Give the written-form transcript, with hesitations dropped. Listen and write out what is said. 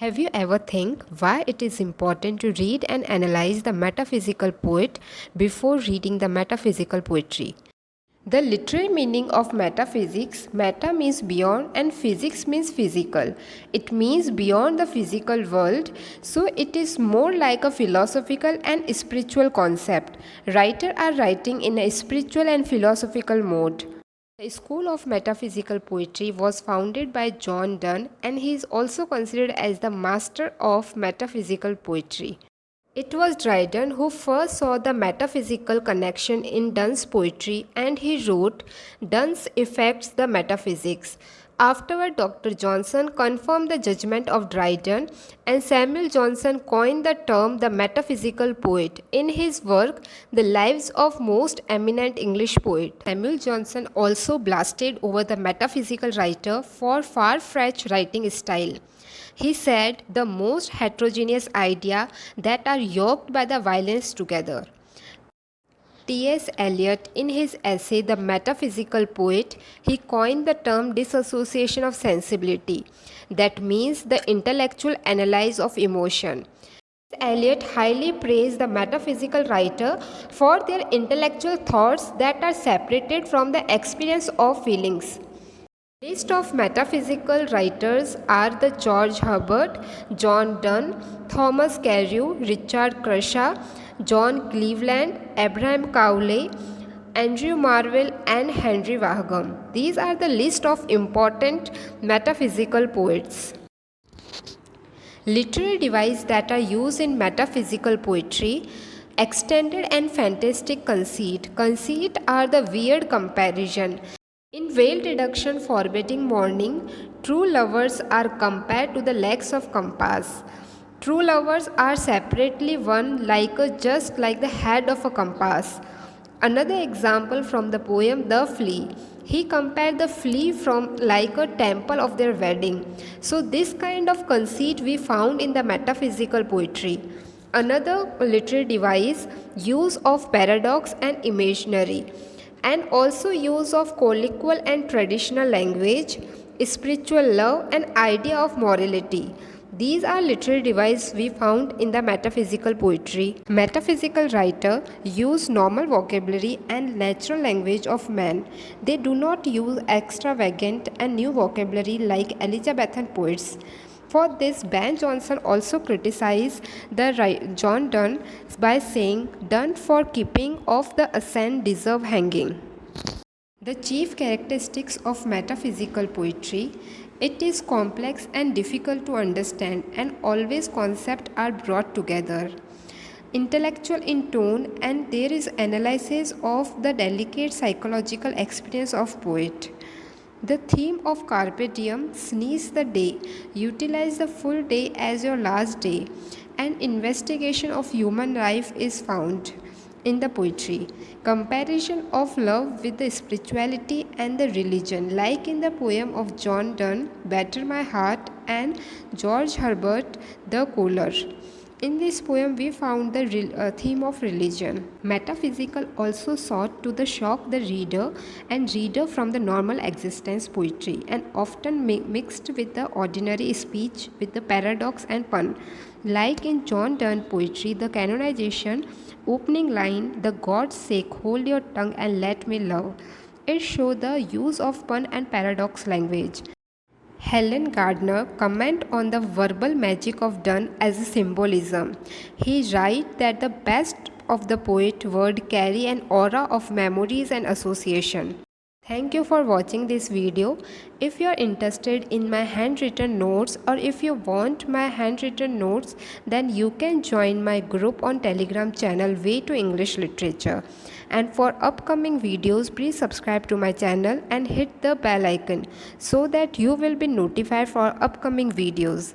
Have you ever think why it is important to read and analyze the metaphysical poet before reading the metaphysical poetry? The literal meaning of metaphysics, meta means beyond and physics means physical. It means beyond the physical world, so it is more like a philosophical and spiritual concept. Writers are writing in a spiritual and philosophical mode. The School of Metaphysical Poetry was founded by John Donne and he is also considered as the master of metaphysical poetry. It was Dryden who first saw the metaphysical connection in Donne's poetry and he wrote Donne's Affects the Metaphysics. Afterward, Dr. Johnson confirmed the judgment of Dryden and Samuel Johnson coined the term the metaphysical poet in his work The Lives of Most Eminent English Poets. Samuel Johnson also blasted over the metaphysical writer for far-fetched writing style. He said the most heterogeneous ideas that are yoked by the violence together. T.S. Eliot, in his essay The Metaphysical Poet, he coined the term dissociation of sensibility. That means the intellectual analysis of emotion. Eliot highly praised the metaphysical writer for their intellectual thoughts that are separated from the experience of feelings. List of metaphysical writers are the George Herbert, John Donne, Thomas Carew, Richard Crashaw, John Cleveland, Abraham Cowley, Andrew Marvell and Henry Wahgum. These are the list of important metaphysical poets. Literary devices that are used in metaphysical poetry: extended and fantastic conceit. Conceit are the weird comparison. In veiled deduction forbidding mourning, true lovers are compared to the legs of compass. True lovers are separately one just like the head of a compass. Another example from the poem The Flea. He compared the flea from like a temple of their wedding. So this kind of conceit we found in the metaphysical poetry. Another literary device, use of paradox and imaginary, and also use of colloquial and traditional language, spiritual love and idea of morality. These are literary devices we found in the metaphysical poetry. Metaphysical writers use normal vocabulary and natural language of man. They do not use extravagant and new vocabulary like Elizabethan poets. For this, Ben Jonson also criticized John Donne by saying, "Done for keeping of the ascent deserve hanging." The chief characteristics of metaphysical poetry: it is complex and difficult to understand, and always concepts are brought together. Intellectual in tone, and there is analysis of the delicate psychological experience of poet. The theme of Carpe Diem, seize the day, utilize the full day as your last day. An investigation of human life is found in the poetry. Comparison of love with the spirituality and the religion, like in the poem of John Donne, Better My Heart, and George Herbert, The Caller. In this poem, we found the theme of religion. Metaphysical also sought to shock the reader and reader from the normal existence poetry, and often mixed with the ordinary speech with the paradox and pun. Like in John Donne poetry, the canonization opening line, "The God's sake, hold your tongue and let me love." It shows the use of pun and paradox language. Helen Gardner comment on the verbal magic of Donne as a symbolism. He writes that the best of the poet word carry an aura of memories and association. Thank you for watching this video. If you are interested in my handwritten notes, or if you want my handwritten notes, then you can join my group on Telegram channel Way to English Literature. And for upcoming videos, please subscribe to my channel and hit the bell icon so that you will be notified for upcoming videos.